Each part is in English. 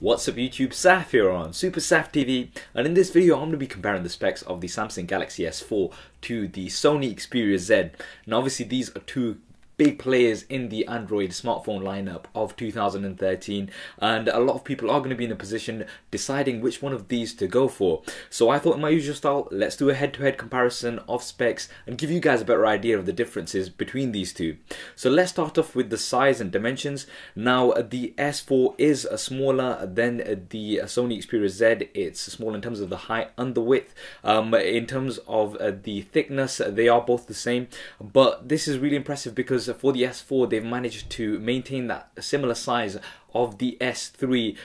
What's up YouTube, Saf here on Super Saf TV, and in this video I'm going to be comparing the specs of the Samsung Galaxy S4 to the Sony Xperia Z. Now obviously these are two big players in the Android smartphone lineup of 2013, and a lot of people are going to be in a position deciding which one of these to go for. So I thought in my usual style, let's do a head-to-head comparison of specs and give you guys a better idea of the differences between these two. So let's start off with the size and dimensions. Now the S4 is smaller than the Sony Xperia Z. It's small in terms of the height and the width. In terms of the thickness, they are both the same, but this is really impressive because for the S4 they've managed to maintain that similar size of the S3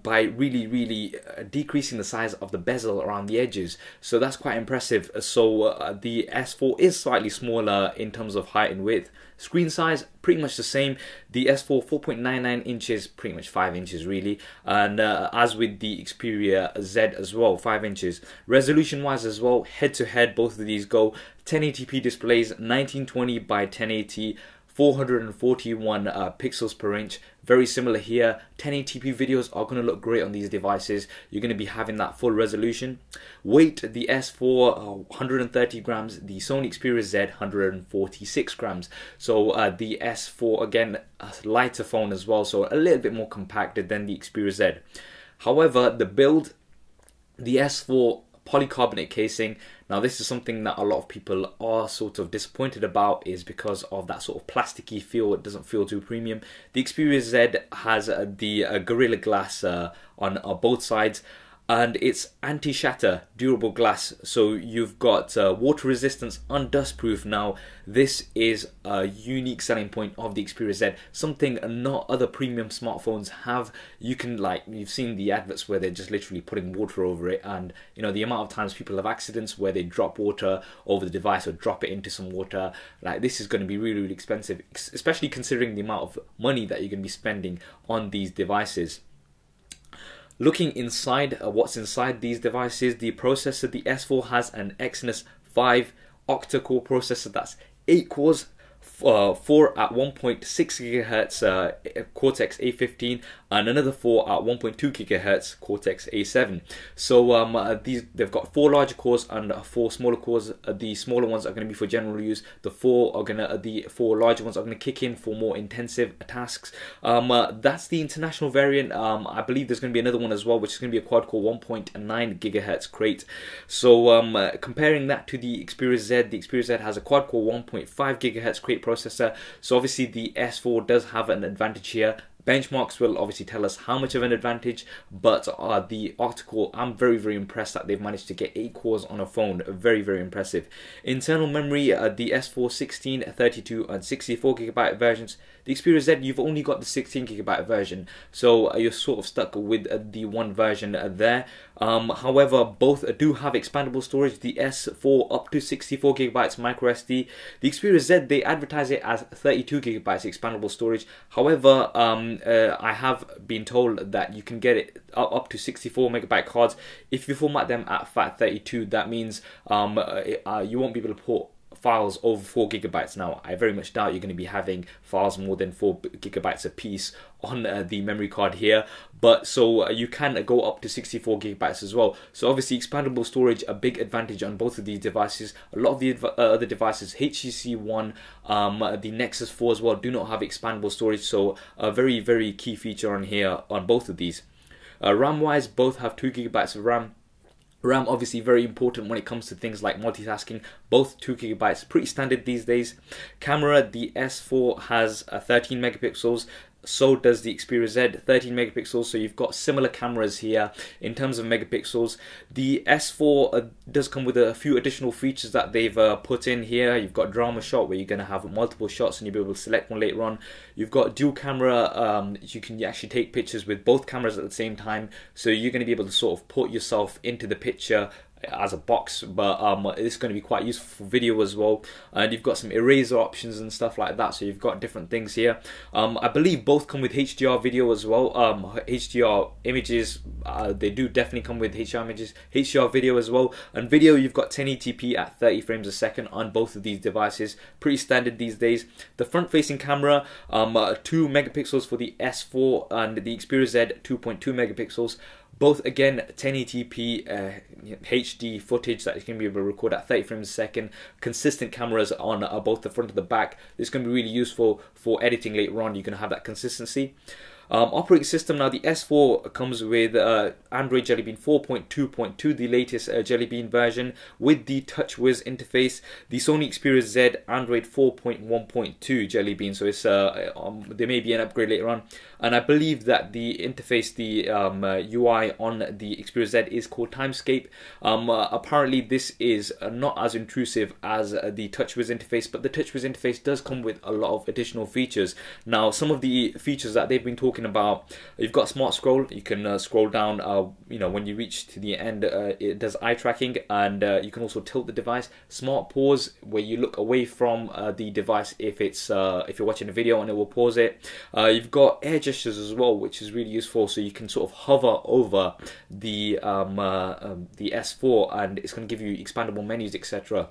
by really decreasing the size of the bezel around the edges. So that's quite impressive. So the S4 is slightly smaller in terms of height and width. Screen size pretty much the same. The S4 4.99 inches, pretty much 5 inches really, and as with the Xperia Z as well, 5 inches. Resolution wise as well, head to head both of these go 1080p displays, 1920 by 1080, 441 pixels per inch. Very similar here. 1080p videos are going to look great on these devices. You're going to be having that full resolution. Weight, the S4 130 grams, the Sony Xperia Z 146 grams. So the S4 again a lighter phone as well, so a little bit more compacted than the Xperia Z. However, the build, the S4 polycarbonate casing. Now this is something that a lot of people are sort of disappointed about, is because of that sort of plasticky feel. It doesn't feel too premium. The Xperia Z has the Gorilla Glass on both sides, and it's anti-shatter durable glass, so you've got water resistance and dust proof. Now this is a unique selling point of the Xperia Z, something not other premium smartphones have. You can, like, you've seen the adverts where they're just literally putting water over it, and you know the amount of times people have accidents where they drop water over the device or drop it into some water. Like, this is going to be really expensive, especially considering the amount of money that you're going to be spending on these devices. Looking inside, what's inside these devices, the processor, the S4 has an Exynos 5 octa-core processor. That's 8 cores, 4 at 1.6 GHz Cortex A15, and another 4 at 1.2 GHz Cortex A7. So they've got 4 larger cores and 4 smaller cores. The smaller ones are going to be for general use. The 4 larger ones are going to kick in for more intensive tasks. That's the international variant. I believe there's going to be another one as well, which is going to be a quad-core 1.9 GHz crate. So comparing that to the Xperia Z has a quad-core 1.5 GHz crate processor. So obviously the S4 does have an advantage here. Benchmarks will obviously tell us how much of an advantage, but the octa-core, I'm very impressed that they've managed to get 8 cores on a phone. Very impressive. Internal memory, the S4 16, 32 and 64 GB versions. The Xperia Z, you've only got the 16 GB version, so you're sort of stuck with the one version there. However, both do have expandable storage. The S4 up to 64 GB micro SD. The Xperia Z, they advertise it as 32 GB expandable storage. However, I have been told that you can get it up to 64 MB cards. If you format them at FAT32, that means you won't be able to put files over 4 GB. Now I very much doubt you're going to be having files more than 4 GB a piece on the memory card here, but so you can go up to 64 GB as well. So obviously expandable storage, a big advantage on both of these devices. A lot of the other devices, HTC One, the Nexus 4 as well, do not have expandable storage, so a very key feature on here on both of these. RAM wise, both have 2 GB of RAM. RAM obviously very important when it comes to things like multitasking. Both 2 GB, pretty standard these days. Camera, the S4 has 13 megapixels. So does the Xperia Z, 13 megapixels. So you've got similar cameras here in terms of megapixels. The S4 does come with a few additional features that they've put in here. You've got drama shot, where you're going to have multiple shots and you'll be able to select one later on. You've got dual camera. You can actually take pictures with both cameras at the same time. So you're going to be able to sort of put yourself into the picture as a box, but it's going to be quite useful for video as well. And you've got some eraser options and stuff like that, so you've got different things here. I believe both come with HDR video as well. HDR images, they do definitely come with HDR images, HDR video as well. And video, you've got 1080p at 30 frames a second on both of these devices, pretty standard these days. The front facing camera, 2 megapixels for the S4 and the Xperia Z, 2.2 megapixels. Both again 1080p HD footage that you can be able to record at 30 frames a second. Consistent cameras on both the front and the back. This is going to be really useful for editing later on. You're going to have that consistency. Operating system, now the S4 comes with Android Jelly Bean 4.2.2, the latest Jelly Bean version with the TouchWiz interface. The Sony Xperia Z, Android 4.1.2 Jelly Bean, so it's there may be an upgrade later on. And I believe that the interface, the UI on the Xperia Z is called Timescape. Apparently this is not as intrusive as the TouchWiz interface, but the TouchWiz interface does come with a lot of additional features. Now, some of the features that they've been talking about, you've got smart scroll. You can scroll down, you know, when you reach to the end, it does eye tracking, and you can also tilt the device. Smart pause, where you look away from the device if you're watching a video, and it will pause it. You've got air gestures as well, which is really useful, so you can sort of hover over the S4 and it's going to give you expandable menus, etc.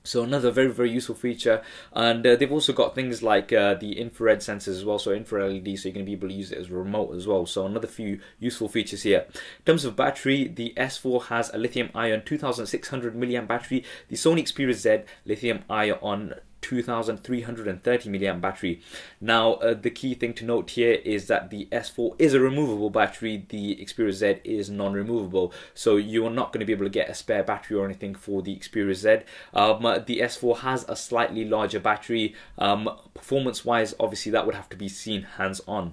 So another very, very useful feature. And they've also got things like the infrared sensors as well, so infrared LED, so you're going to be able to use it as a remote as well. So another few useful features here. In terms of battery, the S4 has a lithium ion 2600 milliamp battery. The Sony Xperia Z, lithium ion 2330 milliamp battery. Now the key thing to note here is that the S4 is a removable battery, the Xperia Z is non-removable, so you are not going to be able to get a spare battery or anything for the Xperia Z. The S4 has a slightly larger battery. Performance wise, obviously that would have to be seen hands-on.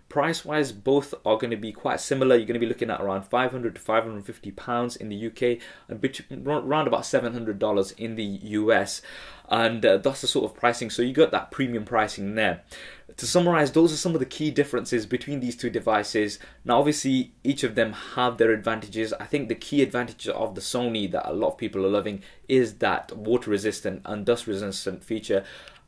Price wise, both are going to be quite similar. You're going to be looking at around £500 to £550 in the UK and around about $700 in the US, and that's the sort of pricing. So you got that premium pricing there. To summarize, those are some of the key differences between these two devices. Now obviously each of them have their advantages. I think the key advantage of the Sony that a lot of people are loving is that water resistant and dust resistant feature.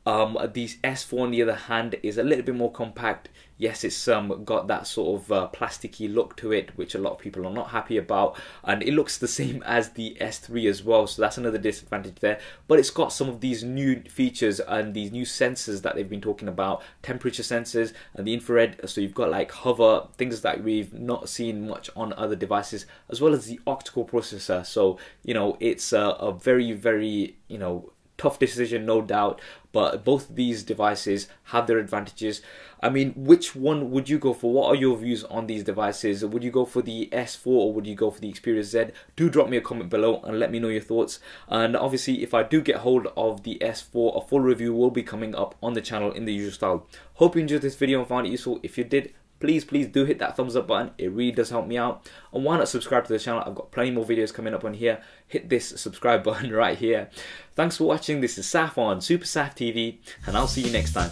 The S4 on the other hand is a little bit more compact. Yes, it's got that sort of plasticky look to it, which a lot of people are not happy about, and it looks the same as the S3 as well, so that's another disadvantage there. But it's got some of these new features and these new sensors that they've been talking about, temperature sensors and the infrared, so you've got like hover, things that we've not seen much on other devices, as well as the octa-core processor. So, you know, it's a very, very, you know, tough decision, no doubt, but both of these devices have their advantages. I mean, which one would you go for? What are your views on these devices? Would you go for the S4 or would you go for the Xperia Z? Do drop me a comment below and let me know your thoughts. And obviously, if I do get hold of the S4, a full review will be coming up on the channel in the usual style. Hope you enjoyed this video and found it useful. If you did, please do hit that thumbs up button. It really does help me out. And why not subscribe to the channel? I've got plenty more videos coming up on here. Hit this subscribe button right here. Thanks for watching. This is Saf on Super Saf TV, and I'll see you next time.